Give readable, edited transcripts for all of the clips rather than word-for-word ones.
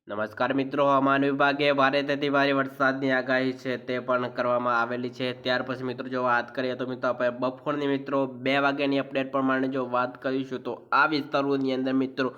નમસ્કાર મિત્રો, હવામાન વિભાગે ભારેથી ભારે વરસાદની આગાહી છે તે પણ કરવામાં આવેલી છે। ત્યાર પછી મિત્રો જો વાત કરીએ તો મિત્રો આપણે બપોરની મિત્રો 2 વાગ્યાની અપડેટ પ્રમાણે જો વાત કરીશું તો આ વિસ્તારોની અંદર મિત્રો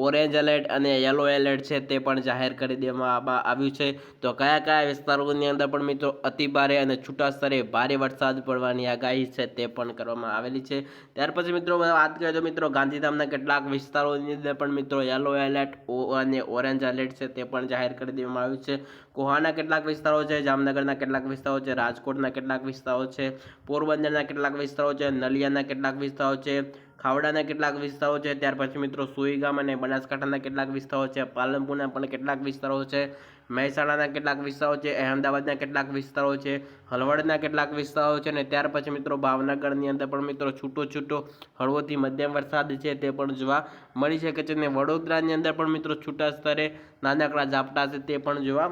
ઓરેન્જ એલર્ટ અને યલો એલર્ટ છે તે પણ જાહેર કરી દેવામાં આવ્યું છે। તો કયા કયા વિસ્તારોની અંદર પણ મિત્રો અતિ ભારે અને છૂટા સ્તરે ભારે વરસાદ પડવાની આગાહી છે તે પણ કરવામાં આવેલી છે। ત્યાર પછી મિત્રો વાત કરીએ તો મિત્રો ગાંધીધામના કેટલાક વિસ્તારોની અંદર પણ મિત્રો યલો એલર્ટ અને ઓરેન્જ એલર્ટ છે તે પણ જાહેર કરી દેવામાં આવ્યું છે। કોહાના કેટલાક વિસ્તારો છે, જામનગરના કેટલાક વિસ્તારો છે, રાજકોટના કેટલાક વિસ્તારો છે, પોરબંદરના કેટલાક વિસ્તારો છે, નલિયાના કેટલાક વિસ્તારો છે, ખાવડાના કેટલાક વિસ્તારો છે, ત્યાર પછી મિત્રો સુઈગામ અને બનાસકાંઠાના કેટલાક વિસ્તારો છે, પાલનપુરના પણ કેટલાક વિસ્તારો છે, મહેસાણાના કેટલાક વિસ્તારો છે, અહેમદાબાદના કેટલાક વિસ્તારો છે, હળવદના કેટલાક વિસ્તારો છે અને ત્યાર પછી મિત્રો ભાવનગરની અંદર પણ મિત્રો છૂટો હળવોથી મધ્યમ વરસાદ છે તે પણ જોવા મળી શકે છે અને વડોદરાની અંદર પણ મિત્રો છૂટા સ્તરે નાનકડા ઝાપટા છે તે પણ જોવા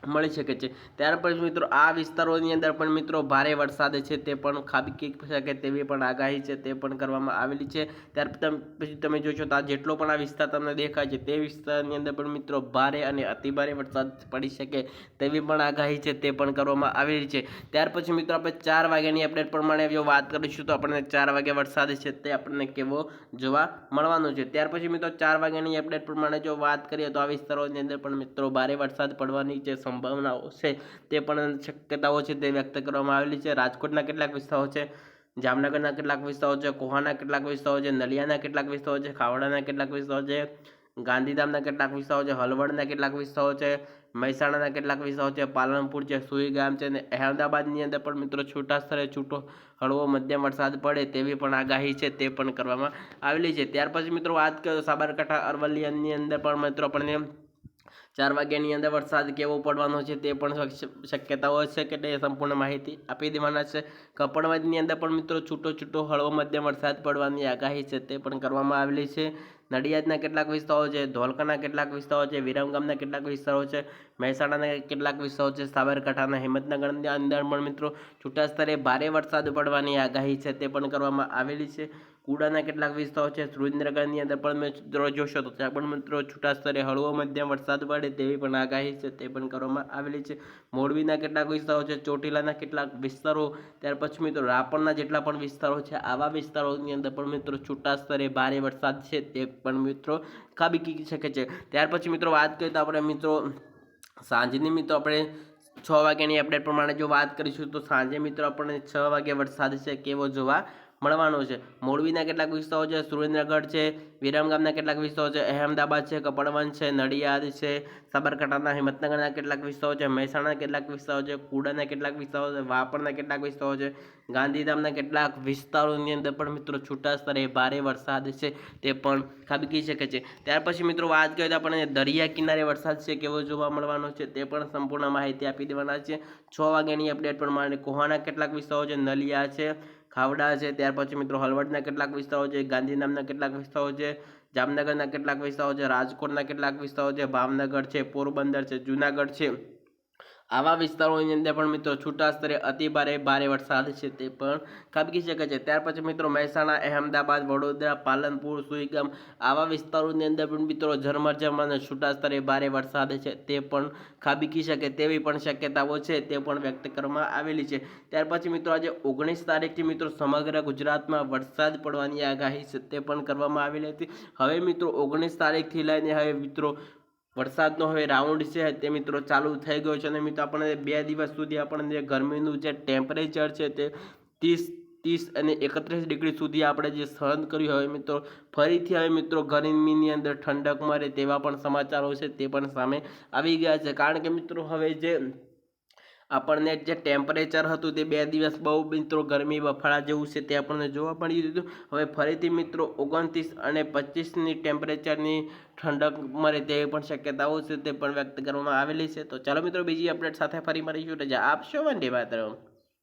મળી શકે છે। ત્યાર પછી મિત્રો આ વિસ્તારોની અંદર પણ મિત્રો ભારે વરસાદ છે તે પણ ખાબકી શકે તેવી પણ આગાહી છે તે પણ કરવામાં આવેલી છે। ત્યાર પછી તમે જોશો તો આ જેટલો પણ આ વિસ્તાર તમને દેખાય છે તે વિસ્તારની અંદર પણ મિત્રો ભારે અને અતિભારે વરસાદ પડી શકે તેવી પણ આગાહી છે તે પણ કરવામાં આવેલી છે। ત્યાર પછી મિત્રો આપણે 4 વાગ્યાની અપડેટ પ્રમાણે જો વાત કરીશું તો આપણને 4 વાગે વરસાદ છે તે આપણને કેવો જોવા મળવાનો છે। ત્યાર પછી મિત્રો 4 વાગ્યાની અપડેટ પ્રમાણે જો વાત કરીએ તો આ વિસ્તારોની અંદર પણ મિત્રો ભારે વરસાદ પડવાની છે સંભાવનાઓ છે તે પણ શક્યતાઓ છે તે વ્યક્ત કરવામાં આવેલી છે। રાજકોટના કેટલાક વિસ્તારો છે, જામનગરના કેટલાક વિસ્તારો છે, કોહાના કેટલાક વિસ્તારો છે, નલિયાના કેટલાક વિસ્તારો છે, ખાવડાના કેટલાક વિસ્તારો છે, ગાંધીધામના કેટલાક વિસ્તારો છે, હળવદના કેટલાક વિસ્તારો છે, મહેસાણાના કેટલાક વિસ્તારો છે, પાલનપુર છે, સુઈગામ છે અને અહેમદાબાદની અંદર પણ મિત્રો છૂટા સ્તરે છૂટો હળવો મધ્યમ વરસાદ પડે તેવી પણ આગાહી છે તે પણ કરવામાં આવેલી છે। ત્યાર પછી મિત્રો વાત કરીએ તો સાબરકાંઠા અરવલ્લીની અંદર પણ મિત્રો આપણને 4 વાગ્યાની અંદર વરસાદ કેવો પડવાનો છે તે પણ શક્યતાઓ છે કે તે સંપૂર્ણ માહિતી આપી દેવાના છે। કપડવંજની અંદર પણ મિત્રો છૂટો હળવો મધ્યમ વરસાદ પડવાની આગાહી છે તે પણ કરવામાં આવેલી છે। નડિયાદના કેટલાક વિસ્તારો છે, ધોળકાના કેટલાક વિસ્તારો છે, વિરમગામના કેટલાક વિસ્તારો છે, મહેસાણાના કેટલાક વિસ્તારો છે, સાબરકાંઠાના હિંમતનગરની અંદર પણ મિત્રો છૂટા સ્તરે ભારે વરસાદ પડવાની આગાહી છે તે પણ કરવામાં આવેલી છે। કુડાના કેટલાક વિસ્તારો છે, સુરેન્દ્રનગરની અંદર પણ મિત્રો જોશો તો ત્યાં પણ મિત્રો છૂટા સ્તરે હળવો મધ્યમ વરસાદ પડે તેવી પણ આગાહી છે તે પણ કરવામાં આવેલી છે। મોરબીના કેટલાક વિસ્તારો છે, ચોટીલાના કેટલાક વિસ્તારો, ત્યાર પછી મિત્રો રાપરના જેટલા પણ વિસ્તારો છે આવા વિસ્તારોની અંદર પણ મિત્રો છૂટા સ્તરે ભારે વરસાદ છે તે પણ મિત્રો ખાબકી શકે છે। ત્યાર પછી મિત્રો વાત કરીએ તો આપણે મિત્રો સાંજની મિત્રો આપણે 6 વાગ્યાની અપડેટ પ્રમાણે જો વાત કરીશું તો સાંજે મિત્રો આપણને 6 વાગે વરસાદ છે કેવો જોવા મળવાનો છે। મોરબીના કેટલાક વિસ્તારો છે, સુરેન્દ્રનગર છે, વિરમગામના કેટલાક વિસ્તારો છે, અહેમદાબાદ છે, કપડવંજ છે, નડિયાદ છે, સાબરકાંઠાના હિંમતનગરના કેટલાક વિસ્તારો છે, મહેસાણાના કેટલાક વિસ્તારો છે, કુડાના કેટલાક વિસ્તારો છે, વાપરના કેટલાક વિસ્તારો છે, ગાંધીધામના કેટલાક વિસ્તારોની અંદર પણ મિત્રો છૂટા સ્તરે ભારે વરસાદ છે તે પણ ખાબકી શકે છે। ત્યાર પછી મિત્રો વાત કરીએ તો આપણને દરિયા કિનારે વરસાદ છે કેવો જોવા મળવાનો છે તે પણ સંપૂર્ણ માહિતી આપી દેવાના છે। 6 વાગ્યાની અપડેટ પ્રમાણે કોહાના કેટલાક વિસ્તારો છે, નલિયા છે, ખાવડા છે, ત્યાર પછી મિત્રો હળવદના કેટલાક વિસ્તારો છે, ગાંધીધામના કેટલાક વિસ્તારો છે, જામનગરના કેટલાક વિસ્તારો છે, રાજકોટના કેટલાક વિસ્તારો છે, ભાવનગર છે, પોરબંદર છે, જુનાગઢ છે, આવા વિસ્તારોની અંદર પણ મિત્રો છૂટા સ્તરે અતિ ભારે વરસાદ છે તે પણ ખાબકી શકે છે। ત્યાર પછી મિત્રો મહેસાણા, અહેમદાબાદ, વડોદરા, પાલનપુર, સુઈગામ આવા વિસ્તારોની અંદર પણ મિત્રો ઝરમર અને છૂટા સ્તરે ભારે વરસાદ છે તે પણ ખાબકી શકે તેવી પણ શક્યતાઓ છે તે પણ વ્યક્ત કરવામાં આવેલી છે। ત્યાર પછી મિત્રો આજે 19 તારીખથી મિત્રો સમગ્ર ગુજરાતમાં વરસાદ પડવાની આગાહી છે તે પણ કરવામાં આવેલી હતી। હવે મિત્રો 19 તારીખથી લઈને હવે મિત્રો વરસાદનો હવે રાઉન્ડ છે તે મિત્રો ચાલુ થઈ ગયો છે અને મિત્રો આપણને 2 દિવસ સુધી આપણને ગરમીનું જે ટેમ્પરેચર છે તે 30 અને 31 ડિગ્રી સુધી આપણે જે સહન કર્યું હવે મિત્રો ફરીથી હવે મિત્રો ગરમીની અંદર ઠંડક મળે તેવા પણ સમાચારો છે તે પણ સામે આવી ગયા છે। કારણ કે મિત્રો હવે જે આપણને જે ટેમ્પરેચર હતું તે 2 દિવસ બહુ મિત્રો ગરમી બફાળા જેવું છે તે આપણને જોવા મળ્યું હતું। હવે ફરીથી મિત્રો 29 અને 25ની ટેમ્પરેચરની ઠંડક મળે તેવી પણ શક્યતાઓ છે તે પણ વ્યક્ત કરવામાં આવેલી છે। તો ચાલો મિત્રો બીજી અપડેટ સાથે ફરી મળીશું, રજા આપશો, વંદે માતરમ।